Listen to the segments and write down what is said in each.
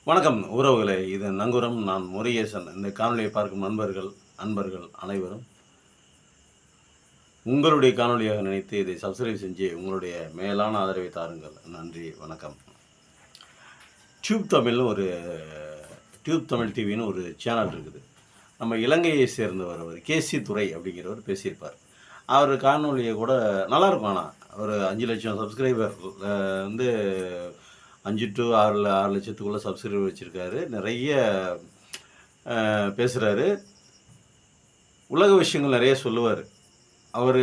வணக்கம் உறவுகளே, இது நங்குரம். நான் முருகேசன். இந்த காணொலியை பார்க்கும் அன்பர்கள் அனைவரும் உங்களுடைய காணொலியாக நினைத்து இதை சப்ஸ்கிரைப் செஞ்சு உங்களுடைய மேலான ஆதரவை தாருங்கள். நன்றி, வணக்கம். டியூப் தமிழ் டிவின்னு ஒரு சேனல் இருக்குது. நம்ம இலங்கையை சேர்ந்தவர் அவர் கேசி துரை அப்படிங்கிறவர் பேசியிருப்பார். அவர் காணொலியை கூட நல்லாயிருக்கும். ஆனால் ஒரு 5 லட்சம் சப்ஸ்கிரைபர் வந்து 5 to 6 லட்சத்துக்குள்ளே சப்ஸ்கிரைபர் வச்சுருக்காரு. நிறைய பேசுகிறாரு. உலக விஷயங்கள் நிறைய சொல்லுவார். அவர்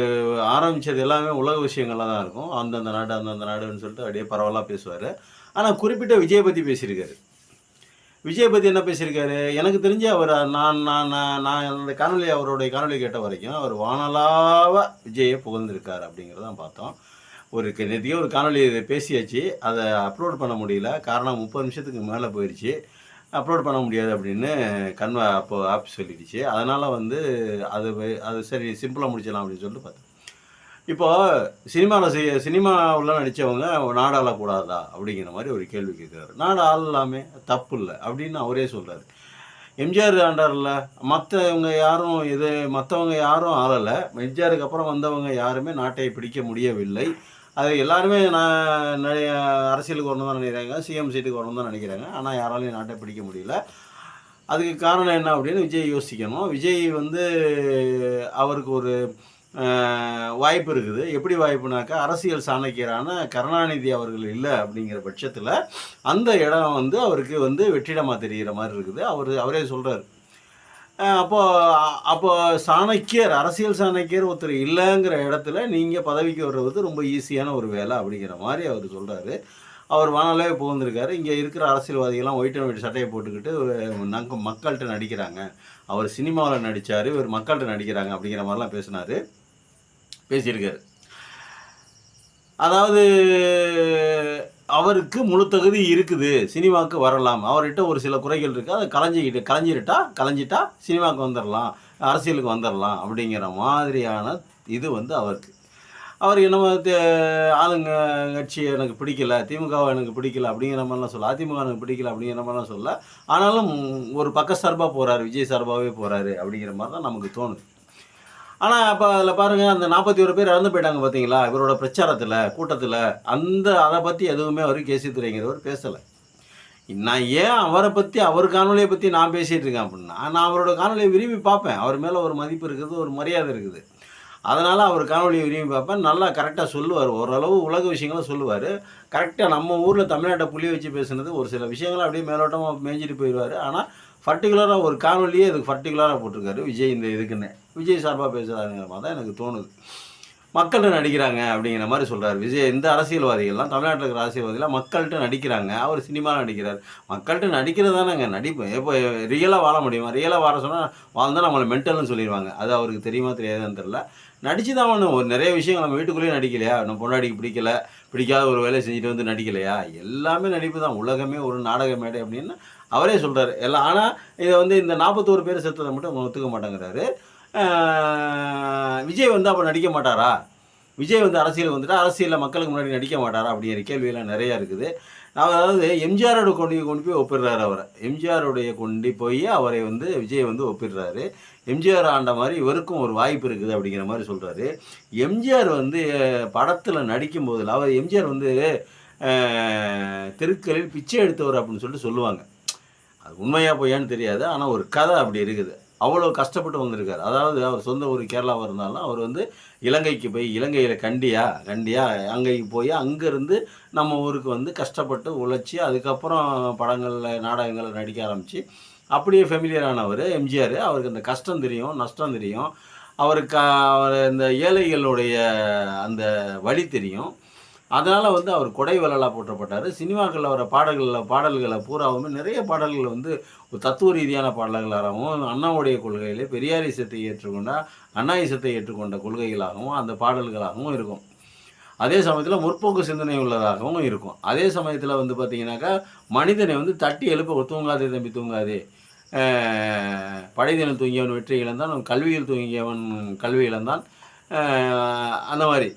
ஆரம்பித்தது எல்லாமே உலக விஷயங்களாக தான் இருக்கும். அந்தந்த நாடுன்னு சொல்லிட்டு அப்படியே பரவலாக பேசுவார். ஆனால் குறிப்பிட்ட விஜயை பற்றி பேசியிருக்காரு. விஜயை பற்றி என்ன பேசியிருக்காரு? எனக்கு தெரிஞ்சு அவர் நான் நான் நான் அந்த அவருடைய காணொலி கேட்ட வரைக்கும் அவர் வானலாவ விஜயை புகழ்ந்திருக்கார் அப்படிங்கிறதான் பார்த்தோம். நேற்றைக்கே ஒரு காணொலி பேசியாச்சு. அதை அப்லோட் பண்ண முடியல. காரணம் 30 நிமிஷத்துக்கு மேலே போயிடுச்சு. அப்லோட் பண்ண முடியாது அப்படின்னு அப்போது ஆப் சொல்லிடுச்சு. அதனால் அது சரி சிம்பிளாக முடிச்சிடலாம் அப்படின்னு சொல்லிட்டு பார்த்தேன். இப்போது சினிமாவில் நடித்தவங்க நாடு ஆளக்கூடாதா அப்படிங்கிற மாதிரி ஒரு கேள்வி கேட்குறாரு. நாடு ஆளலாமே, தப்பு இல்லை அப்படின்னு அவரே சொல்கிறார். எம்ஜிஆர் ஆண்டாரில் மற்றவங்க யாரும் ஆளலை. எம்ஜிஆருக்கு அப்புறம் வந்தவங்க யாருமே நாட்டை பிடிக்க முடியவில்லை. அது எல்லாருமே அரசியலுக்கு வரணும் தான் நினைக்கிறாங்க, சிஎம் சீட்டுக்கு வரணும் தான் நினைக்கிறாங்க. ஆனால் யாராலையும் நாட்டை பிடிக்க முடியல. அதுக்கு காரணம் என்ன அப்படின்னு விஜய் யோசிக்கணும். விஜய் அவருக்கு ஒரு வாய்ப்பு இருக்குது. எப்படி வாய்ப்புனாக்கா, அரசியல் சாணக்கியரான கருணாநிதி அவர்கள் இல்லை அப்படிங்கிற பட்சத்தில் அந்த இடம் அவருக்கு வெற்றிடமாக தெரிகிற மாதிரி இருக்குது. அவரே சொல்கிறார். அப்போ அரசியல் சாணக்கியர் ஒருத்தர் இல்லைங்கிற இடத்துல நீங்கள் பதவிக்கு வர்றது ரொம்ப ஈஸியான ஒரு வேலை அப்படிங்கிற மாதிரி அவர் சொல்கிறாரு. அவர் வானாலே புகழ்ந்திருக்காரு. இங்கே இருக்கிற அரசியல்வாதிகள்லாம் ஒயிட் அண்ட் ஒயிட் சட்டையை போட்டுக்கிட்டு மக்கள்கிட்ட நடிக்கிறாங்க. அவர் சினிமாவில் நடித்தார், இவர் மக்கள்கிட்ட நடிக்கிறாங்க அப்படிங்கிற மாதிரிலாம் பேசியிருக்காரு. அதாவது அவருக்கு முழு தகுதி இருக்குது, சினிமாவுக்கு வரலாம். அவர்கிட்ட ஒரு சில குறைகள் இருக்குது, அதை களைஞ்சிட்டா சினிமாவுக்கு வந்துடலாம், அரசியலுக்கு வந்துடலாம் அப்படிங்கிற மாதிரியான இது அவருக்கு. அவர் என்னமோ ஆளுங்க கட்சி எனக்கு பிடிக்கல, திமுகவை எனக்கு பிடிக்கல அப்படிங்கிற மாதிரிலாம் சொல்ல, அதிமுக எனக்கு பிடிக்கல அப்படிங்கிற மாதிரிலாம் சொல்ல. ஆனாலும் ஒரு பக்க சார்பாக போகிறாரு, விஜய் சார்பாகவே போகிறாரு அப்படிங்கிற மாதிரி தான் நமக்கு தோணுது. ஆனால் அப்போ அதில் பாருங்கள், அந்த 41 பேர் இறந்து போயிட்டாங்க பார்த்தீங்களா இவரோட பிரச்சாரத்தில், கூட்டத்தில். அதை பற்றி எதுவுமே அவர் கேசி துரைங்கிறவர் பேசலை. நான் ஏன் அவரை பற்றி, அவர் காணொலியை பற்றி நான் பேசிகிட்டு இருக்கேன் அப்படின்னா, நான் அவரோட காணொலியை விரும்பி பார்ப்பேன். அவர் மேலே ஒரு மதிப்பு இருக்குது, ஒரு மரியாதை இருக்குது. அதனால் அவர் காணொலியை விரும்பி பார்ப்பேன். நல்லா கரெக்டாக சொல்லுவார். ஓரளவு உலக விஷயங்களை சொல்லுவார். கரெக்டாக நம்ம ஊரில் தமிழ்நாட்டை புள்ளி வச்சு பேசுனது ஒரு சில விஷயங்களை அப்படியே மேலோட்டமாக மேய்ஞ்சிட்டு போயிடுவார். ஆனால் பர்டிகுலராக ஒரு காணொலியே இதுக்கு பர்டிகுலராக போட்டிருக்காரு விஜய். இதுக்குன்னு விஜய் சார்பாக பேசுகிறாங்கிற மாதிரி தான் எனக்கு தோணுது. மக்கள்கிட்ட நடிக்கிறாங்க அப்படிங்கிற மாதிரி சொல்கிறார் விஜய். இந்த அரசியல்வாதிகள்லாம், தமிழ்நாட்டில் இருக்கிற அரசியல்வாதிகள்லாம் மக்கள்கிட்ட நடிக்கிறாங்க. அவர் சினிமாவில் நடிக்கிறார். மக்கள்கிட்ட நடிக்கிறது தானேங்க நடிப்பு. இப்போ ரியிலாக வாழ முடியுமா? ரியிலாக வாழ சொன்னால் வாழ்ந்தால் நம்மளை மென்டல்னு சொல்லிடுவாங்க. அது அவருக்கு தெரியுமா தெரியாதுன்னு தெரில. நடிச்சு தான் ஒரு நிறைய விஷயங்கள் நம்ம வீட்டுக்குள்ளேயே நடிக்கலையா? நம்ம பொண்டாடிக்கு பிடிக்காத ஒரு வேலையை செஞ்சுட்டு நடிக்கலையா? எல்லாமே நடிப்பு தான். உலகமே ஒரு நாடக மேடை அப்படின்னு அவரே சொல்கிறார் எல்லாம். ஆனால் இதை இந்த 41 பேர் செத்ததை மட்டும் அவங்க ஒத்துக்க மாட்டேங்கிறாரு. விஜய் அப்போ நடிக்க மாட்டாரா? விஜய் அரசியலுக்கு வந்துட்டால் அரசியலில் மக்களுக்கு முன்னாடி நடிக்க மாட்டாரா அப்படிங்கிற கேள்வியெல்லாம் நிறையா இருக்குது. அதாவது எம்ஜிஆரோட கொண்டு போய் ஒப்பிடுறாரு. எம்ஜிஆருடைய கொண்டு போய் அவரை விஜய் ஒப்பிடுறாரு. எம்ஜிஆர் ஆண்ட மாதிரி இவருக்கும் ஒரு வாய்ப்பு இருக்குது அப்படிங்கிற மாதிரி சொல்கிறாரு. எம்ஜிஆர் படத்தில் நடிக்கும் போதில் எம்ஜிஆர் தெருக்களில் பிச்சை எடுத்தவர் அப்படின்னு சொல்லிட்டு சொல்லுவாங்க. அது உண்மையாக போயான்னு தெரியாது. ஆனால் ஒரு கதை அப்படி இருக்குது. அவ்வளோ கஷ்டப்பட்டு வந்திருக்கார். அதாவது அவர் சொந்த ஊர் கேரளாவாக இருந்தாலும் அவர் இலங்கைக்கு போய், இலங்கையில் கண்டியா அங்கேக்கு போய் அங்கேருந்து நம்ம ஊருக்கு கஷ்டப்பட்டு உழைச்சி அதுக்கப்புறம் படங்களில் நாடகங்களில் நடிக்க ஆரம்பித்து அப்படியே ஃபெமிலியரானவர் எம்ஜிஆர். அவருக்கு அந்த கஷ்டம் தெரியும், நஷ்டம் தெரியும். அவர் இந்த ஏழைகளுடைய அந்த வழி தெரியும். அதனால் அவர் கொடை வள்ளலாக போற்றப்பட்டார். சினிமாக்களில் வர பாடல்களை பூராவுமே நிறைய பாடல்கள் ஒரு தத்துவ ரீதியான பாடல்களாகவும், அண்ணாவுடைய கொள்கையிலே பெரியாரிசத்தை ஏற்றுக்கொண்ட, அண்ணாயிசத்தை ஏற்றுக்கொண்ட கொள்கைகளாகவும் அந்த பாடல்களாகவும் இருக்கும். அதே சமயத்தில் முற்போக்கு சிந்தனை உள்ளதாகவும் இருக்கும். அதே சமயத்தில் பார்த்திங்கனாக்கா மனிதனை தட்டி எழுப்ப தூங்காதே தம்பி தூங்காதே, படைதினம் தூங்கியவன் வெற்றி இழந்தான், கல்வியில் தூங்கியவன் கல்வி இழந்தான், அந்த மாதிரி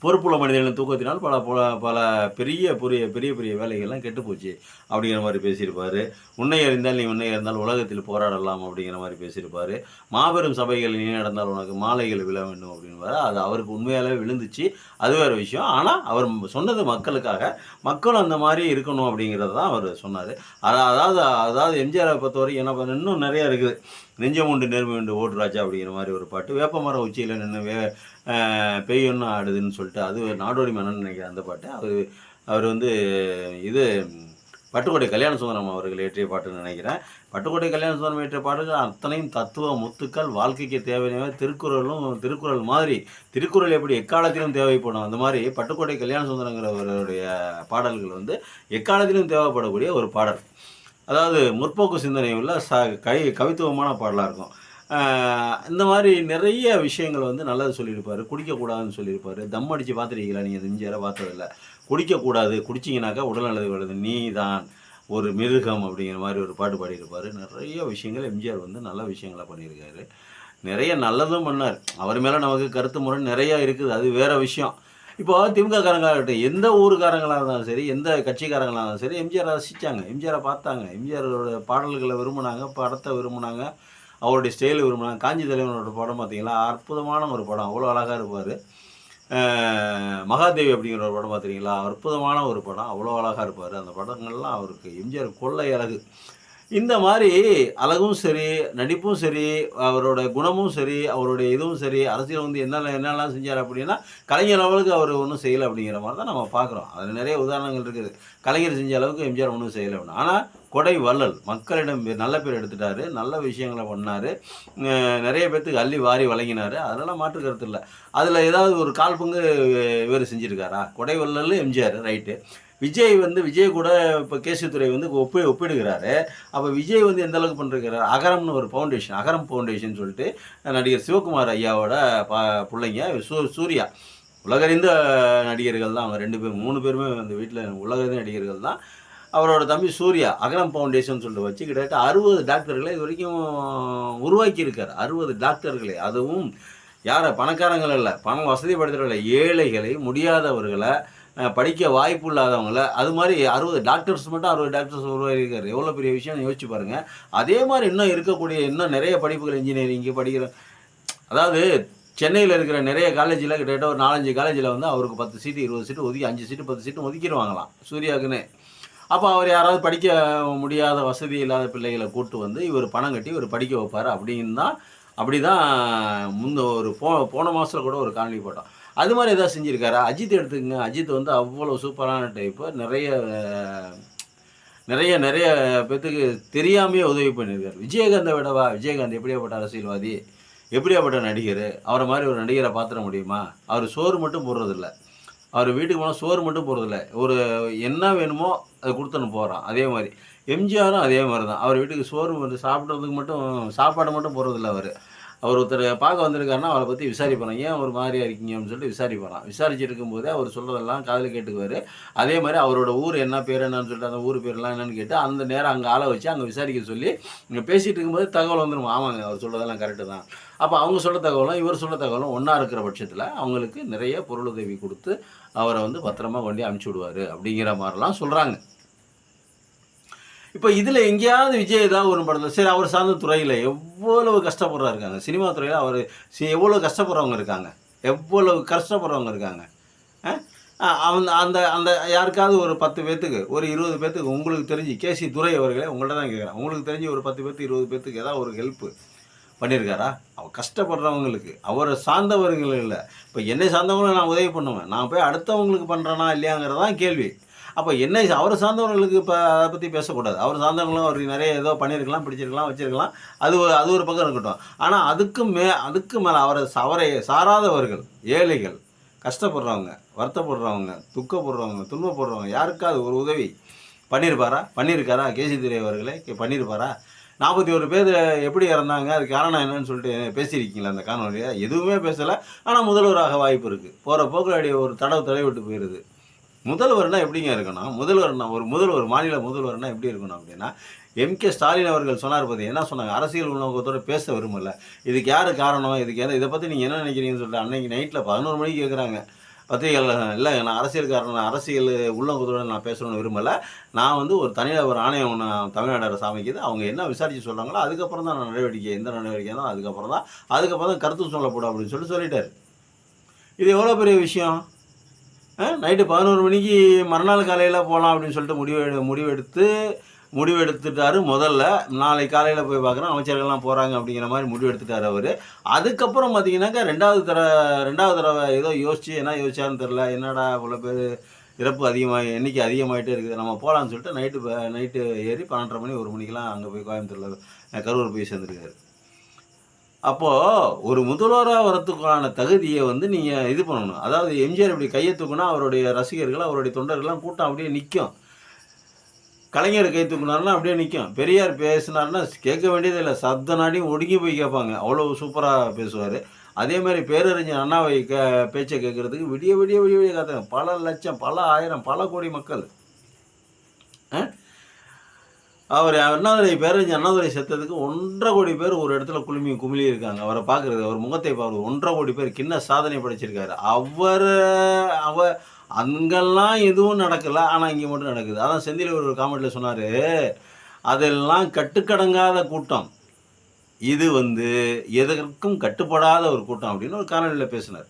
பொறுப்புள்ள மனிதர்களின் தூக்கத்தினால் பல பல பெரிய பெரிய பெரிய பெரிய வேலைகள்லாம் கெட்டு போச்சு அப்படிங்கிற மாதிரி பேசியிருப்பார். உன்னை அறிந்தால் நீ உன்னை அறிந்தால் உலகத்தில் போராடலாம் அப்படிங்கிற மாதிரி பேசியிருப்பார். மாபெரும் சபைகள் நீ நடந்தால் உனக்கு மாலைகள் விழ வேண்டும் அப்படின்பாரு. அது அவருக்கு உண்மையாகவே விழுந்துச்சு, அது வேறு விஷயம். ஆனால் அவர் சொன்னது மக்களுக்காக, மக்களும் அந்த மாதிரி இருக்கணும் அப்படிங்கிறது தான் அவர் சொன்னார். அதாவது அதாவது எம்ஜிஆரை பொறுத்த வரைக்கும் என்ன இன்னும் நிறையா இருக்குது. நெஞ்சம் உண்டு நேர்மை உண்டு ஓடு ராஜா அப்படிங்கிற மாதிரி ஒரு பாட்டு, வேப்ப மரம் உச்சியில் நின்று பெய்யொன்னு ஆடுதுன்னு சொல்லிட்டு, அது நாடோடி மன்னன் நினைக்கிறேன் அந்த பாட்டு. அவர் வந்து இது பட்டுக்கோட்டை கல்யாண சுந்தரம் அவர்கள் இயற்றிய பாட்டுன்னு நினைக்கிறேன். பட்டுக்கோட்டை கல்யாண சுந்தரம் இயற்றிய பாட்டுகள் அத்தனையும் தத்துவ முத்துக்கள், வாழ்க்கைக்கு தேவையான திருக்குறள் மாதிரி. திருக்குறள் எப்படி எக்காலத்திலும் தேவைப்படும், அந்த மாதிரி பட்டுக்கோட்டை கல்யாண சுந்தரங்கிறவருடைய பாடல்கள் வந்து எக்காலத்திலும் தேவைப்படக்கூடிய ஒரு பாடல். அதாவது முற்போக்கு சிந்தனை உள்ள கவித்துவமான பாடலாக இருக்கும். இந்த மாதிரி நிறைய விஷயங்கள் வந்து நல்லது சொல்லியிருப்பார். குடிக்கக்கூடாதுன்னு சொல்லியிருப்பார். தம் அடித்து பார்த்துருக்கீங்களா நீங்கள்? எம்ஜிஆரை பார்த்ததில்ல. குடிக்கக்கூடாது, குடிச்சிங்கனாக்கா உடல்நலது வருது, நீ தான் ஒரு மிருகம் அப்படிங்கிற மாதிரி ஒரு பாட்டு பாடியிருப்பார். நிறைய விஷயங்கள் எம்ஜிஆர் வந்து நல்ல விஷயங்களாக பண்ணியிருக்காரு. நிறைய நல்லதும் பண்ணார். அவர் மேலே நமக்கு கருத்து முறை நிறையா இருக்குது, அது வேறு விஷயம். இப்போ திமுக காரங்களாகட்டும், எந்த ஊருக்காரங்களாக இருந்தாலும் சரி, எந்த கட்சிக்காரங்களாக இருந்தாலும் சரி, எம்ஜிஆரை ரசித்தாங்க, எம்ஜிஆரை பார்த்தாங்க, எம்ஜிஆரோட பாடல்களை விரும்பினாங்க, படத்தை விரும்பினாங்க, அவருடைய ஸ்டைலை விரும்பினாங்க. காஞ்சி தலைவனோட படம் பார்த்தீங்களா, அற்புதமான ஒரு படம், அவ்வளோ அழகாக இருப்பார். மகாதேவி அப்படிங்கிற ஒரு படம் பார்த்துருக்கீங்களா, அற்புதமான ஒரு படம், அவ்வளோ அழகாக இருப்பார். அந்த படங்கள்லாம் அவருக்கு எம்ஜிஆர் கொள்ளை அழகு. இந்த மாதிரி அழகும் சரி, நடிப்பும் சரி, அவரோட குணமும் சரி, அவருடைய இதுவும் சரி, அரசியல் வந்து என்னெல்லாம் செஞ்சார் அப்படின்னா, கலைஞர் அளவுக்கு அவர் ஒன்றும் செய்யலை அப்படிங்கிற மாதிரி தான் நம்ம பார்க்குறோம். அதில் நிறைய உதாரணங்கள் இருக்குது. கலைஞர் செஞ்ச அளவுக்கு எம்ஜிஆர் ஒன்றும் செய்யலை அப்படின்னு. ஆனால் கொடை வள்ளல், மக்களிடம் நல்ல பேர் எடுத்துட்டார், நல்ல விஷயங்களை பண்ணார், நிறைய பேர்த்துக்கு அள்ளி வாரி வழங்கினார். அதெல்லாம் மாற்று கருத்து இல்லை. அதில் ஏதாவது ஒரு கால் பங்கு இவர் செஞ்சுருக்காரா? கொடை வள்ளல் எம்ஜிஆர் ரைட்டு. விஜய் கூட இப்போ கேசித்துறை வந்து ஒப்பிடுகிறாரு. அப்போ விஜய் வந்து எந்த அளவுக்கு பண்ணிருக்கிறார்? அகரம்னு ஒரு ஃபவுண்டேஷன், அகரம் ஃபவுண்டேஷன் சொல்லிட்டு நடிகர் சிவகுமார் ஐயாவோட பிள்ளைங்க சூர்யா. உலகறிந்த நடிகர்கள் தான் அவங்க 2 பேரும், 3 பேருமே அந்த வீட்டில் உலகறிந்த நடிகர்கள் தான். அவரோட தம்பி சூர்யா அகரம் ஃபவுண்டேஷன் சொல்லிட்டு வச்சு கிட்டத்தட்ட 60 டாக்டர்களை இது வரைக்கும் உருவாக்கியிருக்கார். 60 டாக்டர்களை, அதுவும் யாரை? பணக்காரங்கள் இல்லை, பணம் வசதி படுத்துறவங்களை, ஏழைகளை, முடியாதவர்களை, படிக்க வாய்ப்பு இல்லாதவங்கள, அது மாதிரி 60 டாக்டர்ஸ் மட்டும் 60 டாக்டர்ஸ் உருவாகியிருக்காரு. எவ்வளோ பெரிய விஷயம் யோசிச்சு பாருங்கள். அதே மாதிரி இன்னும் இருக்கக்கூடிய இன்னும் நிறைய படிப்புகள், இன்ஜினியரிங்கு படிக்கிற, அதாவது சென்னையில் இருக்கிற நிறைய காலேஜில் கிட்டத்தட்ட ஒரு 4-5 காலேஜில் வந்து அவருக்கு 10 சீட்டு 20 சீட்டு ஒதுக்கி 5 சீட்டு 10 சீட்டு ஒதுக்கிடுவாங்களாம் சூர்யாவுக்குன்னு. அப்போ அவர் யாராவது படிக்க முடியாத வசதி இல்லாத பிள்ளைகளை கூட்டு வந்து இவர் பணம் கட்டி இவர் படிக்க வைப்பார் அப்படி தான் ஒரு போன மாதத்தில் கூட ஒரு காணொலி போட்டோம். அது மாதிரி எதாவது செஞ்சுருக்காரா? அஜித் எடுத்துக்கங்க. அஜித் வந்து அவ்வளோ சூப்பரான டைப்பு. நிறைய பேர்த்துக்கு தெரியாமையே உதவி பண்ணியிருக்காரு. விஜயகாந்தை விடவா? விஜயகாந்த் எப்படியாப்பட்ட அரசியல்வாதி, எப்படியாப்பட்ட நடிகர்? அவரை மாதிரி ஒரு நடிகரை பார்த்துட முடியுமா? அவர் சோறு மட்டும் போடுறதில்ல, அவர் வீட்டுக்கு போனால் சோறு மட்டும் போடுறதில்ல, ஒரு என்ன வேணுமோ அதை கொடுத்துன்னு போகிறான். அதே மாதிரி எம்ஜிஆரும் அதே மாதிரி தான். அவர் வீட்டுக்கு சோறு வந்து சாப்பாடு மட்டும் போடுறதில்ல. அவர் ஒருத்தர் பார்க்க வந்திருக்காருன்னா அவரை பற்றி விசாரிப்பாரான். ஏன் ஒரு மாதிரியாக இருக்கீங்க அப்படின்னு சொல்லிட்டு விசாரிப்பாரான். விசாரிச்சுட்டு இருக்கும்போதே அவர் சொல்கிறதெல்லாம் காதில் கேட்டுக்குவார். அதே மாதிரி அவரோட ஊர் என்ன பேர் என்னன்னு சொல்லிட்டு அந்த ஊர் பேர்லாம் என்னென்னு கேட்டு அந்த நேரம் அங்கே ஆளை வச்சு அங்கே விசாரிக்க சொல்லி இங்கே பேசிகிட்டு இருக்கும்போது தகவல் வந்துடும். ஆமாங்க, அவர் சொல்கிறதெல்லாம் கரெக்டு தான். அப்போ அவங்க சொல்ல தகவலும் இவர் சொல்ல தகவலும் ஒன்றா இருக்கிற பட்சத்தில் அவங்களுக்கு நிறைய பொருளுதவி கொடுத்து அவரை வந்து பத்திரமா கொண்டு அனுப்பிச்சி விடுவார் அப்படிங்கிற மாதிரிலாம் சொல்கிறாங்க. இப்போ இதில் எங்கேயாவது விஜய் ஏதாவது ஒரு படத்தில் சரி அவர் சார்ந்த துறையில் எவ்வளவு கஷ்டப்படுறா இருக்காங்க, சினிமா துறையில் அவர் எவ்வளோ கஷ்டப்படுறவங்க இருக்காங்க. அந்த அந்த யாருக்காவது ஒரு 10 பேர்த்துக்கு ஒரு 20 பேர்த்துக்கு உங்களுக்கு தெரிஞ்சு கேசி துரை அவர்களே உங்கள்கிட்ட தான் கேட்குறேன், உங்களுக்கு தெரிஞ்சு ஒரு 10 பேர்த்துக்கு 20 பேர்த்துக்கு ஏதாவது ஒரு ஹெல்ப்பு பண்ணியிருக்காரா? அவர் கஷ்டப்படுறவங்களுக்கு, அவரை சார்ந்தவர்கள் இல்லை. இப்போ என்னை சார்ந்தவங்களை நான் உதவி பண்ணுவேன், நான் போய் அடுத்தவங்களுக்கு பண்ணுறேனா இல்லையாங்கிறதான் கேள்வி. அப்போ அவரை சார்ந்தவர்களுக்கு இப்போ அதை பற்றி பேசக்கூடாது. அவர் சார்ந்தவங்களும் அவர் நிறைய ஏதோ பண்ணியிருக்கலாம், பிடிச்சிருக்கலாம், வச்சுருக்கலாம், அது ஒரு பக்கம் இருக்கட்டும். ஆனால் அதுக்கு மேலே அவரை சாராதவர்கள், ஏழைகள், கஷ்டப்படுறவங்க, வருத்தப்படுறவங்க, துக்கப்படுறவங்க, துன்பப்படுறவங்க யாருக்காவது ஒரு உதவி பண்ணியிருக்காரா? கேசி துரை அவர்களே பண்ணியிருப்பாரா? 41 பேர் எப்படி இறந்தாங்க, அது காரணம் என்னன்னு சொல்லிட்டு பேசியிருக்கீங்களா அந்த காணொலியை? எதுவுமே பேசலை. ஆனால் முதல்வராக வாய்ப்பு இருக்குது. போகிற போக்குல ஒரு தடவை விட்டு போயிடுது. முதல்வர்னா எப்படிங்க இருக்கணும்? ஒரு மாநில முதல்வர்னா எப்படி இருக்கணும் அப்படின்னா, எம்.கே. ஸ்டாலின் அவர்கள் சொன்னார் பார்த்து என்ன சொன்னாங்க? அரசியல் உணவகத்தோடு பேச விரும்பல, இதுக்கு யார் காரணம், இதை பற்றி நீங்கள் என்ன நினைக்கிறீங்கன்னு சொல்லிட்டு அன்னைக்கு நைட்டில் 11 மணிக்கு கேட்குறாங்க. பத்திரிகைகள் இல்லை, நான் அரசியல்காரன் அரசியல் உள்ளங்குதுடன் நான் பேசணும்னு விரும்பலை. நான் வந்து ஒரு தனிநபர் ஆணையம் ஒன்று தமிழ்நாடு அரசு அமைக்குது. அவங்க என்ன விசாரித்து சொல்கிறாங்களோ அதுக்கப்புறம் தான் நான் நடவடிக்கை, எந்த நடவடிக்கை தான் அதுக்கப்புறம் தான் கருத்து சொல்லப்படும் அப்படின்னு சொல்லிட்டார். இது எவ்வளோ பெரிய விஷயம். நைட்டு 11 மணிக்கு மறுநாள் காலையில் போகலாம் அப்படின்னு சொல்லிட்டு முடிவெடுத்துட்டாரு. முதல்ல நாளைக்கு காலையில் போய் பார்க்குறோம் அமைச்சர்கள்லாம் போகிறாங்க அப்படிங்கிற மாதிரி முடிவெடுத்துட்டார் அவர். அதுக்கப்புறம் பார்த்தீங்கன்னாக்கா ரெண்டாவது தடவை ஏதோ என்ன யோசிச்சாருன்னு தெரில. என்னடா இவ்வளோ பேர் இறப்பு எண்ணிக்கை அதிகமாகிட்டே இருக்குது, நம்ம போகலான்னு சொல்லிட்டு நைட்டு ஏறி 12:30 மணி 1 மணிக்கெலாம் அங்கே போய் கோயம்புத்தூரில் கரூர் போய் சேர்ந்துருக்காரு. அப்போது ஒரு முதல்வராக வரத்துக்கான தகுதியை வந்து நீங்கள் இது பண்ணணும். அதாவது எம்ஜிஆர் இப்படி கையை தூக்குனா அவருடைய ரசிகர்கள், அவருடைய தொண்டர்கள்லாம் கூட்டம் அப்படியே நிற்கும். கலைஞர் கை தூக்குனாருன்னா அப்படியே நிற்கும். பெரியார் பேசினார்னா கேட்க வேண்டியது இல்லை, சப்த நாடியும் ஒடுங்கி போய் கேட்பாங்க, அவ்வளோ சூப்பராக பேசுவார். அதே மாதிரி பேரறிஞர் அண்ணாவை பேச்சை கேட்குறதுக்கு விடிய விடிய விடிய விடிய காத்தாங்க. பல லட்சம், பல ஆயிரம், பல கோடி மக்கள். அவர் பேரறிஞர் அண்ணாதுரை செத்ததுக்கு 1.5 கோடி பேர் ஒரு இடத்துல குமிழி இருக்காங்க. அவரை பார்க்குறது, அவர் முகத்தை பார்க்குறது 1.5 கோடி பேர் கிண்ண சாதனை படைச்சிருக்காரு. அங்கெல்லாம் எதுவும் நடக்கலை, ஆனால் இங்கே மட்டும் நடக்குது. அதான் செந்தில் ஒரு காமெண்ட்டில் சொன்னார், அதெல்லாம் கட்டுக்கடங்காத கூட்டம், இது வந்து எதற்கும் கட்டுப்படாத ஒரு கூட்டம் அப்படின்னு ஒரு காணொலியில் பேசினார்.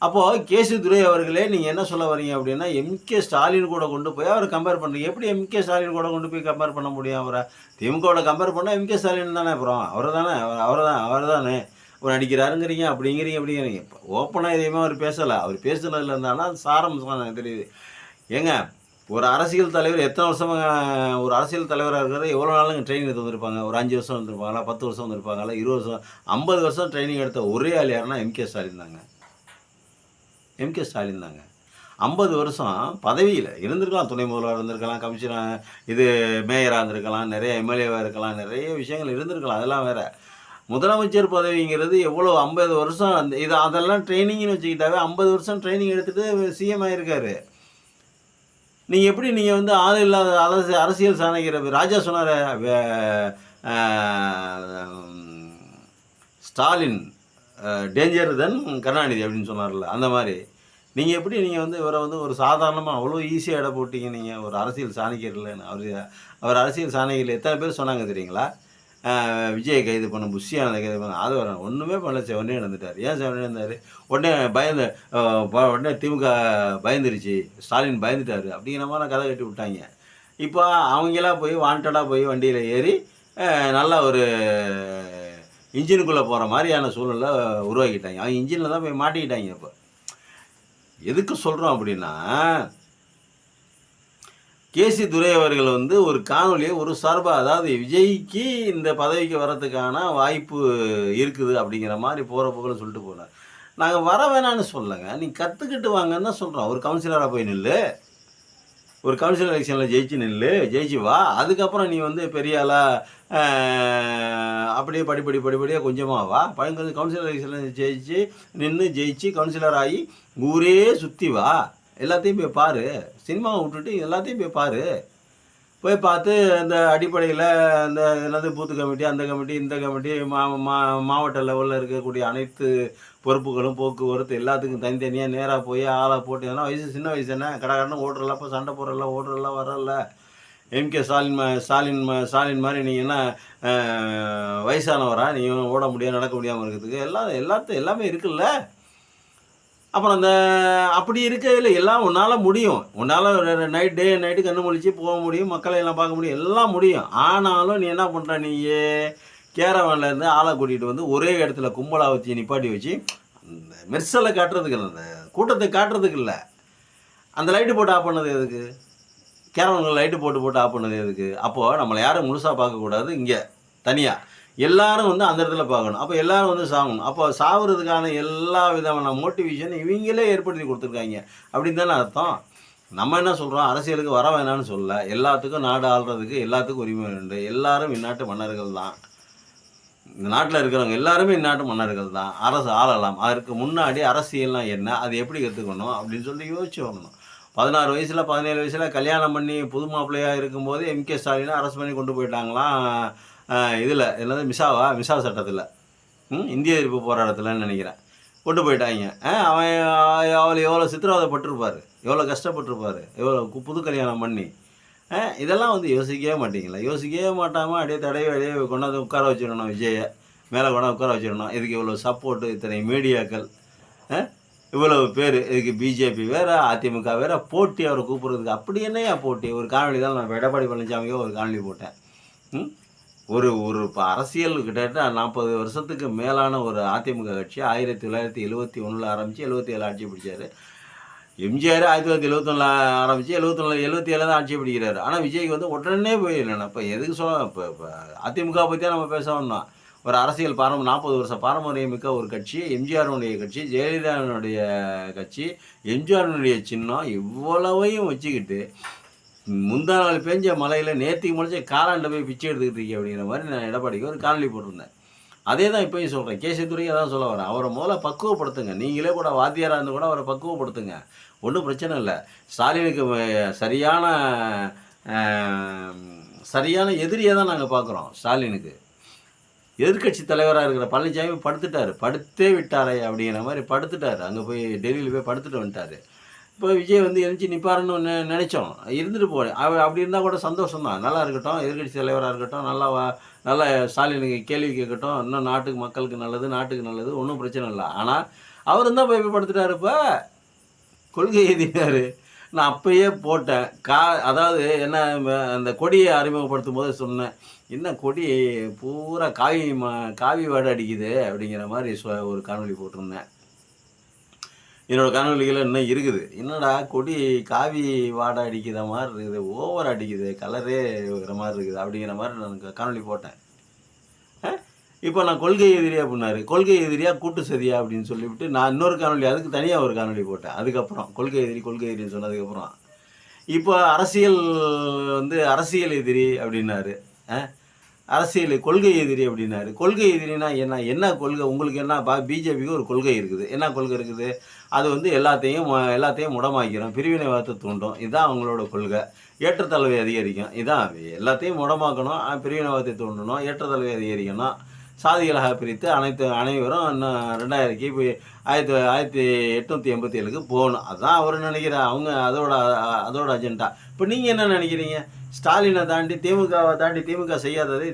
அப்போது கேசி துரை அவர்களே, நீங்கள் என்ன சொல்ல வரீங்க அப்படின்னா, எம்கே ஸ்டாலின் கூட கொண்டு போய் அவரை கம்பேர் பண்ணுறீங்க. எப்படி எம்கே ஸ்டாலின் கூட கொண்டு போய் கம்பேர் பண்ண முடியும்? அவரை திமுகவோட கம்பேர் பண்ணால் எம்கே ஸ்டாலின் தானே, அப்புறம் அவர் தானே ஒரு நடிக்கிறாருங்கிறீங்க, அப்படிங்கிறீங்க. இப்போ ஓப்பனாக எதையுமே அவர் பேசலை. அவர் பேசுனதில் இருந்தாலும் அது சாரம் தெரியுது. ஏங்க, ஒரு அரசியல் தலைவர் எத்தனை வருஷமாக ஒரு அரசியல் தலைவராக இருக்கிறது, எவ்வளோ நாளுங்க ட்ரைனிங் எடுத்து வந்திருப்பாங்க? ஒரு 5 வருஷம் வந்திருப்பாங்களா, 10 வருஷம் வந்திருப்பாங்களா, 20 வருஷம், 50 வருஷம் ட்ரைனிங் எடுத்த ஒரே ஆள் யாருன்னா எம்கே ஸ்டாலின் தாங்க. 50 வருஷம் பதவியில் இருந்திருக்கலாம், துணை முதல்வராக இருந்திருக்கலாம், கமிஷனர் மேயராக இருந்திருக்கலாம், நிறைய எம்எல்ஏவாக இருக்கலாம், நிறைய விஷயங்கள் இருந்திருக்கலாம், அதெல்லாம் வேறு. முதலமைச்சர் பதவிங்கிறது எவ்வளோ 50 வருஷம் அதெல்லாம் ட்ரைனிங்னு வச்சுக்கிட்டாவே 50 வருஷம் ட்ரைனிங் எடுத்துகிட்டு சிஎம் ஆகிருக்காரு. நீங்கள் எப்படி நீங்கள் வந்து ஆள் இல்லாத அரசியல் சாணக்கிற ராஜா சொன்னார், ஸ்டாலின் டேஞ்சர் தென் கருணாநிதி அப்படின்னு சொன்னார்ல, அந்த மாதிரி நீங்கள் எப்படி நீங்கள் வந்து இவரை வந்து ஒரு சாதாரணமாக அவ்வளோ ஈஸியாக இட போட்டிங்க? நீங்கள் ஒரு அரசியல் சாணக்கியர் இல்லைன்னு அவர் அரசியல் சாணக்கியில் எத்தனை பேர் சொன்னாங்க தெரியுங்களா? விஜயை கைது பண்ண, புஷியானதை கைது பண்ண, அது வர ஒன்றுமே பண்ணல, செவனே நடந்துட்டார். ஏன் செவனே இருந்தார்? உடனே திமுக பயந்துருச்சு, ஸ்டாலின் பயந்துட்டார் அப்படிங்கிற மாதிரி கதை கட்டி விட்டாங்க. இப்போ அவங்களாம் போய் வாண்டடாக போய் வண்டியில் ஏறி நல்லா ஒரு இன்ஜினுக்குள்ளே போகிற மாதிரியான சூழ்நிலை உருவாக்கிட்டாங்க. அவங்க இன்ஜினில் தான் போய் மாட்டிக்கிட்டாங்க. இப்போ எதுக்கு சொல்கிறோம் அப்படின்னா, கேசி துரை அவர்கள் வந்து ஒரு காணொலியை ஒரு சார்பாக, அதாவது விஜய்க்கு இந்த பதவிக்கு வர்றதுக்கான வாய்ப்பு இருக்குது அப்படிங்கிற மாதிரி போகிற போகலன்னு சொல்லிட்டு போனார். நாங்கள் வர வேணான்னு சொல்லலைங்க, நீங்கள் கற்றுக்கிட்டு வாங்கன்னு தான் சொல்கிறோம். ஒரு கவுன்சிலராக போய் நில்லு, ஒரு கவுன்சிலர் எலெக்ஷனில் ஜெயிச்சு வா, அதுக்கப்புறம் நீ வந்து பெரிய ஆளாக அப்படியே படிப்படியாக கொஞ்சமாக வா, கவுன்சிலர் எலெக்ஷனில் ஜெயிச்சு கவுன்சிலர் ஆகி ஊரே சுற்றி வா, எல்லாத்தையும் போய் பாரு, சினிமாவை விட்டுட்டு எல்லாத்தையும் போய் பாரு. போய் பார்த்து இந்த அடிப்படையில் இந்த என்னது பூத்து கமிட்டி, அந்த கமிட்டி, இந்த கமிட்டி, மாவட்ட லெவலில் இருக்கக்கூடிய அனைத்து பொறுப்புகளும், போக்குவரத்து எல்லாத்துக்கும் தனித்தனியாக நேராக போய் ஆளாக போட்டு, ஏன்னா சின்ன வயசு என்ன கடற்கடன்னு ஓடுறல, இப்போ சண்டை ஓடுறல வரல. எம்கே ஸ்டாலின் மாதிரி நீங்கள் என்ன வயசானவரா? நீங்கள் ஓட முடியாது, நடக்க முடியாமல் இருக்கிறதுக்கு எல்லாமே இருக்குல்ல. அப்புறம் அப்படி இருக்கையில் எல்லாம் உன்னால் முடியும். உன்னால் நைட்டு கண்ணு முழிச்சு போக முடியும், மக்களை எல்லாம் பார்க்க முடியும், எல்லாம் முடியும். ஆனாலும் நீ என்ன பண்ணுற, நீயே கேரவன்லேருந்து ஆளை கூட்டிகிட்டு வந்து ஒரே இடத்துல கும்பலாக வச்சு நிப்பாட்டி வச்சு அந்த மெர்சலை காட்டுறதுக்கு இல்லை, அந்த கூட்டத்தை காட்டுறதுக்கு இல்லை. அந்த லைட்டு போட்டு ஆஃப் பண்ணது எதுக்கு? கேரவன்கள் லைட்டு போட்டு ஆஃப் பண்ணது எதுக்கு? அப்போது நம்மளை யாரும் முழுசாக பார்க்கக்கூடாது, இங்கே தனியாக எல்லாரும் வந்து அந்த இடத்துல பார்க்கணும். அப்போ எல்லாரும் வந்து சாகணும். அப்போ சாகுறதுக்கான எல்லா விதமான மோட்டிவேஷன் இவங்களே ஏற்படுத்தி கொடுத்துருக்காங்க அப்படின்னு தானே அர்த்தம். நம்ம என்ன சொல்கிறோம், அரசியலுக்கு வர வேணான்னு சொல்ல, எல்லாத்துக்கும் நாடு ஆள்றதுக்கு எல்லாத்துக்கும் உரிமை உண்டு. எல்லாரும் இந்நாட்டு மன்னர்கள் தான். இந்த நாட்டில் இருக்கிறவங்க எல்லாருமே இந்நாட்டு மன்னர்கள் தான். அரசு ஆளலாம். அதற்கு முன்னாடி அரசியல்னால் என்ன, அது எப்படி கற்றுக்கணும் அப்படின்னு சொல்லி யோசிச்சு வாங்கணும். 16 வயசில் 17 வயசில் கல்யாணம் பண்ணி புது மாப்பிள்ளையாக இருக்கும்போது எம்கே ஸ்டாலினை அரெஸ்ட் பண்ணி கொண்டு போயிட்டாங்களாம். இதில் என்னது மிசா சட்டத்தில், இந்திய எதிர்ப்பு போராட்டத்தில்னு நினைக்கிறேன். கொண்டு போயிட்டாங்க. அவன் அவள் எவ்வளோ சித்திரவதைப்பட்டிருப்பார், எவ்வளோ கஷ்டப்பட்டிருப்பார், எவ்வளோ புது கல்யாணம் பண்ணி. இதெல்லாம் வந்து யோசிக்கவே மாட்டீங்களா? யோசிக்கவே மாட்டாமல் அப்படியே தடவி அப்படியே கொண்டாந்து உட்கார வச்சிடணும் விஜயை. மேலே கொண்டாந்து உட்கார வச்சிடணும். இதுக்கு இவ்வளோ சப்போர்ட்டு, இத்தனை மீடியாக்கள், இவ்வளவு பேர், இதுக்கு பிஜேபி வேறு, அதிமுக வேறு போட்டி அவரை கூப்பிட்றதுக்கு. அப்படி என்னையா போட்டி? ஒரு காணொலி தான் நான் எடப்பாடி பழனிசாமியோ ஒரு காணொலி போட்டேன். ஒரு ஒரு இப்போ அரசியல் கிட்டத்தட்ட 40 வருஷத்துக்கு மேலான ஒரு அதிமுக கட்சி 1971 ஆரம்பித்து 77 ஆட்சி பிடிச்சார். எம்ஜிஆர் 1971 ஆரம்பித்து 77 தான் ஆட்சி பிடிக்கிறாரு. ஆனால் விஜய்க்கு வந்து உடனே போயிடணும். இப்போ எதுக்கு சொல்ல, இப்போ அதிமுக பற்றி தான் நம்ம பேச வந்தோம். ஒரு அரசியல் 40 வருஷ பாரம்பரியமிக்க ஒரு கட்சி, எம்ஜிஆருடைய கட்சி, ஜெயலலிதாவினுடைய கட்சி, எம்ஜிஆருடைய சின்னம், இவ்வளவையும் வச்சுக்கிட்டு முந்தா நாள் பெஞ்ச மலையில் நேற்றுக்கு முடிச்ச காலாண்ட போய் பிச்சை எடுத்துக்கிட்டு இருக்கீங்க அப்படிங்கிற மாதிரி நான் எடப்பாடிக்கு ஒரு காணொலி போட்டிருந்தேன். அதே தான் இப்போயும் சொல்கிறேன். கேசித்துறைக்கு அதான் சொல்ல வரேன். அவரை முதல்ல பக்குவப்படுத்துங்க. நீங்களே கூட வாத்தியாராக இருந்து கூட அவரை பக்குவப்படுத்துங்க. ஒன்றும் பிரச்சனை இல்லை. ஸ்டாலினுக்கு சரியான எதிரியை தான் நாங்கள் பார்க்குறோம். ஸ்டாலினுக்கு எதிர்கட்சி தலைவராக இருக்கிற பழனிசாமி படுத்துட்டார், படுத்தே விட்டாரே அப்படிங்கிற மாதிரி படுத்துட்டார். அங்கே போய் டெல்லியில் போய் படுத்துட்டு வந்துட்டார். இப்போ விஜய் வந்து எழுச்சி நிற்பாருன்னு நினச்சோம். இருந்துட்டு போகிறேன். அப்படி இருந்தால் கூட சந்தோஷம் தான். நல்லா இருக்கட்டும், எதிர்கட்சி தலைவராக இருக்கட்டும், நல்லா ஸ்டாலினுக்கு கேள்வி கேட்கட்டும், இன்னும் நாட்டுக்கு மக்களுக்கு நல்லது, நாட்டுக்கு நல்லது, ஒன்றும் பிரச்சனை இல்லை. ஆனால் அவர் தான் போய் படுத்துட்டார். இப்போ கொள்கை எழுதினார். நான் அப்பயே போட்டேன். அதாவது என்ன, அந்த கொடியை அறிமுகப்படுத்தும் போது சொன்னேன், என்ன கொடி பூரா காவி வாடை அடிக்குது அப்படிங்கிற மாதிரி ஒரு காணொலி போட்டிருந்தேன். என்னோடய காணொலிகள் இன்னும் இருக்குது. என்னடா கொடி காவி வாடை அடிக்கிற மாதிரி இருக்குது, ஓவர் அடிக்குது, கலரே இருக்கிற மாதிரி இருக்குது அப்படிங்கிற மாதிரி நான் காணொலி போட்டேன். இப்போ நான் கொள்கை எதிரியா அப்படின்னாரு. கொள்கை எதிரியா கூட்டு சதியா அப்படின்னு சொல்லிவிட்டு நான் இன்னொரு காணொலி, அதுக்கு தனியாக ஒரு காணொலி போட்டேன். அதுக்கப்புறம் கொள்கை எதிரின்னு சொன்னதுக்கப்புறம் இப்போ அரசியல் எதிரி அப்படின்னாரு. கொள்கை எதிரி அப்படின்னாரு. கொள்கை எதிரினா என்ன கொள்கை? உங்களுக்கு என்ன? பிஜேபிக்கு ஒரு கொள்கை இருக்குது. என்ன கொள்கை இருக்குது? அது வந்து எல்லாத்தையும் முடமாக்கிறோம், பிரிவினைவாதத்தை தூண்டும். இதுதான் அவங்களோட கொள்கை. ஏற்றத்தாழ்வை அதிகரிக்கும். இதான் எல்லாத்தையும் முடமாக்கணும், பிரிவினைவாதத்தை தூண்டணும், ஏற்றத்தாழ்வை அதிகரிக்கணும், சாதிகளாக பிரித்து அனைவரும் இன்னும் 2000 இப்போ 1887க்கு போகணும். அதுதான் அவர் நினைக்கிறார். அவங்க அதோட அஜெண்டா. இப்போ நீங்கள் என்ன நினைக்கிறீங்க? ஸ்டாலினை தாண்டி, திமுகவை தாண்டி, திமுக செய்யாததை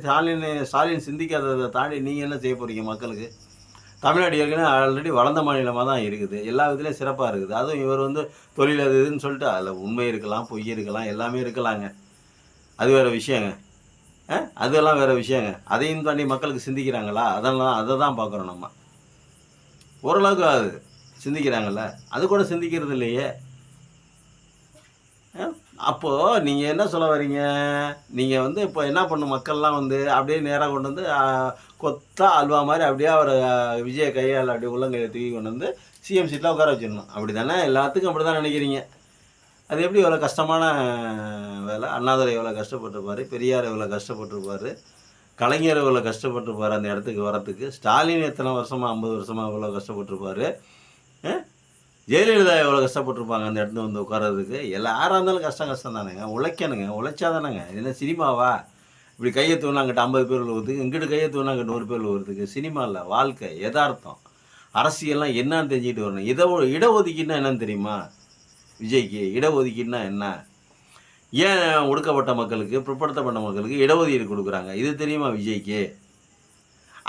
ஸ்டாலின் சிந்திக்காததை தாண்டி நீங்கள் என்ன செய்ய போகிறீங்க மக்களுக்கு? தமிழ்நாடு ஏற்கனவே ஆல்ரெடி வளர்ந்த மாநிலமாக தான் இருக்குது. எல்லா விதத்துலையும் சிறப்பாக இருக்குது. அதுவும் இவர் வந்து தொழில் அது இதுன்னு சொல்லிட்டு அதில் உண்மை இருக்கலாம், பொய் இருக்கலாம், எல்லாமே இருக்கலாங்க. அது வேறு விஷயங்க. அதெல்லாம் வேறு விஷயங்க. அதையும் தாண்டி மக்களுக்கு சிந்திக்கிறாங்களா? அதை தான் பார்க்குறோம் நம்ம. ஓரளவுக்கு அது சிந்திக்கிறாங்கல்ல, அது கூட சிந்திக்கிறது இல்லையே. அப்போது நீங்கள் என்ன சொல்ல வரீங்க? நீங்கள் வந்து இப்போ என்ன பண்ணும், மக்கள்லாம் வந்து அப்படியே நேராக கொண்டு வந்து கொத்தா அல்வா மாதிரி அப்படியே அவரை விஜய கையால் அப்படியே உள்ளங்கையை தூக்கி கொண்டு வந்து சிஎம் சீட்டில் உட்கார வச்சிடணும். அப்படி தானே? எல்லாத்துக்கும் அப்படி தான் நினைக்கிறீங்க. அது எப்படி எவ்வளோ கஷ்டமான வேலை? அண்ணாதுரை எவ்வளோ கஷ்டப்பட்டுருப்பார், பெரியார் எவ்வளோ கஷ்டப்பட்டுருப்பார், கலைஞர் எவ்வளோ கஷ்டப்பட்டுருப்பார் அந்த இடத்துக்கு வரத்துக்கு. ஸ்டாலின் எத்தனை வருஷமாக, 50 வருஷமாக எவ்வளோ கஷ்டப்பட்டுருப்பார். ஜெயலலிதா எவ்வளோ கஷ்டப்பட்டுருப்பாங்க அந்த இடத்துல வந்து உட்காரதுக்கு. யாராக இருந்தாலும் கஷ்டம் தானேங்க. உழைக்கணுங்க. உழைச்சா தானேங்க. என்ன சினிமாவா? இப்படி கையை தூணா அங்கிட்ட 50 பேர் விழுவுறதுக்கு, இங்கிட்டு கையை தூணா அங்கிட்ட 100 பேர் விழுவுறதுக்கு. சினிமா இல்லை, வாழ்க்கை, யதார்த்தம். அரசியல்லாம் என்னன்னு தெரிஞ்சுக்கிட்டு வரணும். இடஒதுக்கீடுனா என்னன்னு தெரியுமா விஜய்க்கு? இடஒதுக்கீடுனா என்ன? ஏன் ஒடுக்கப்பட்ட மக்களுக்கு, பிற்படுத்தப்பட்ட மக்களுக்கு இடஒதுக்கீடு கொடுக்குறாங்க? இது தெரியுமா விஜய்க்கு?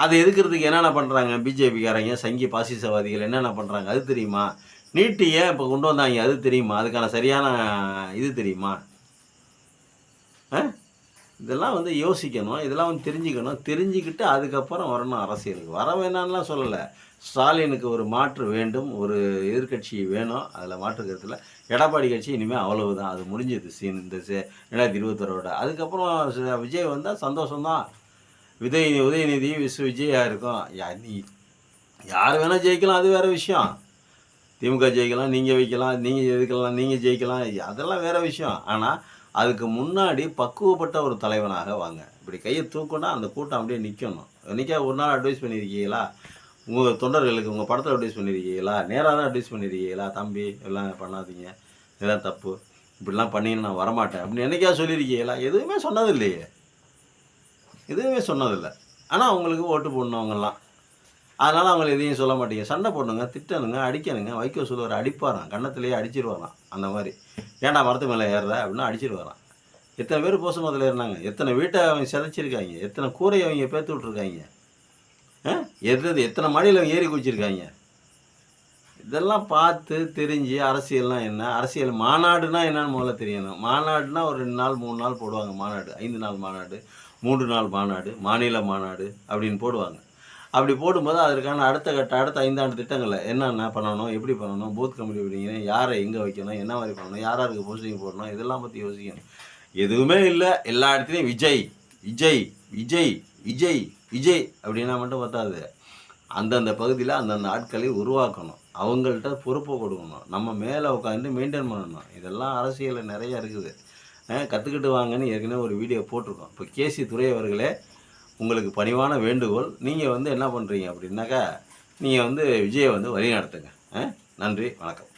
அதை எதுக்கிறதுக்கு என்னென்ன பண்ணுறாங்க பிஜேபிக்காரங்க, சங்கி பாசிசவாதிகள் என்னென்ன பண்ணுறாங்க அது தெரியுமா? நீட்டு ஏன் இப்போ கொண்டு வந்தாங்க அது தெரியுமா? அதுக்கான சரியான இது தெரியுமா? இதெல்லாம் வந்து யோசிக்கணும், இதெல்லாம் வந்து தெரிஞ்சுக்கிட்டு அதுக்கப்புறம் வரணும் அரசியலுக்கு. வர வேணான்லாம் சொல்லலை. ஸ்டாலினுக்கு ஒரு மாற்று வேண்டும், ஒரு எதிர்கட்சி வேணும், அதில் மாற்று கருத்தில். எடப்பாடி கட்சி இனிமேல் அவ்வளவுதான், அது முடிஞ்சது இந்த 2021. அதுக்கப்புறம் விஜய் வந்தால் சந்தோஷம்தான். உதயநிதி விஜயாக இருக்கும். நீ யார் வேணால் ஜெயிக்கலாம், அது வேறு விஷயம். திமுக ஜெயிக்கலாம், நீங்கள் வைக்கலாம், நீங்கள் எதுக்கலாம், நீங்கள் ஜெயிக்கலாம், அதெல்லாம் வேறு விஷயம். ஆனால் அதுக்கு முன்னாடி பக்குவப்பட்ட ஒரு தலைவனாக வாங்க. இப்படி கையை தூக்கினா அந்த கூட்டம் அப்படியே நிற்கணும். ஒரு நாள் அட்வைஸ் பண்ணியிருக்கீங்களா உங்கள் தொண்டர்களுக்கு? உங்கள் படத்தில் அட்வைஸ் பண்ணியிருக்கீங்களா? நேராக தான் அட்வைஸ் பண்ணியிருக்கீங்களா? தம்பி எல்லாம் பண்ணாதீங்க, இதெல்லாம் தப்பு, இப்படிலாம் பண்ணின்னு நான் வரமாட்டேன் அப்படின்னு என்னைக்கா சொல்லியிருக்கீங்களா? எதுவுமே சொன்னதில்லையே, எதுவுமே சொன்னதில்லை. ஆனால் அவங்களுக்கு ஓட்டு போடணும் அவங்கெல்லாம். அதனால் அவங்கள எதையும் சொல்ல மாட்டீங்க. சண்டை போடணுங்க, திட்டணுங்க, அடிக்கணுங்க. வைகோ சொல்லுவார், அடிப்பாராம், கன்னத்திலேயே அடிச்சிருவாராம். அந்த மாதிரி ஏன்டா மரத்து மேலே ஏறுற அப்படின்னா அடிச்சிருவாராம். எத்தனை பேர் போச மரத்தில் ஏறினாங்க, எத்தனை வீட்டை அவங்க சிதைச்சிருக்காங்க, எத்தனை கூரையை அவங்க பேத்து விட்ருக்காங்க, எத்தனை மாடியில் ஏறி குதிச்சிருக்காங்க. இதெல்லாம் பார்த்து தெரிஞ்சு அரசியல்னால் என்ன, அரசியல் மாநாடுனா என்னன்னு முதல்ல தெரியணும். மாநாடுனா ஒரு 2 நாள் 3 நாள் போடுவாங்க மாநாடு, 5 நாள் மாநாடு, 3 நாள் மாநாடு, மாநில மாநாடு அப்படின்னு போடுவாங்க. அப்படி போடும்போது அதற்கான அடுத்த 5 ஆண்டு திட்டங்களில் என்னென்ன பண்ணணும், எப்படி பண்ணணும், பூத் கமிட்டி பிடிக்கணும், யாரை எங்கே வைக்கணும், என்ன மாதிரி பண்ணணும், யாருக்கு போஸ்டிங் போடணும், இதெல்லாம் பற்றி யோசிக்கணும். எதுவுமே இல்லை, எல்லா இடத்துலையும் விஜய் விஜய் விஜய் விஜய் விஜய் அப்படின்னா மட்டும் பத்தாது. அந்தந்த பகுதியில் அந்தந்த ஆட்களை உருவாக்கணும், அவங்கள்ட்ட பொறுப்பை கொடுக்கணும், நம்ம மேலே உட்காந்து மெயின்டைன் பண்ணணும். இதெல்லாம் அரசியலில் நிறைய இருக்குது. கற்றுக்கிட்டு வாங்கன்னு ஏற்கனவே ஒரு வீடியோ போட்டிருக்கோம். இப்போ கேசி துரை அவர்களே, உங்களுக்கு பணிவான வேண்டுகோள், நீங்கள் என்ன பண்ணுறீங்க அப்படின்னாக்கா, நீங்கள் விஜயை வழி நடத்துங்க. நன்றி, வணக்கம்.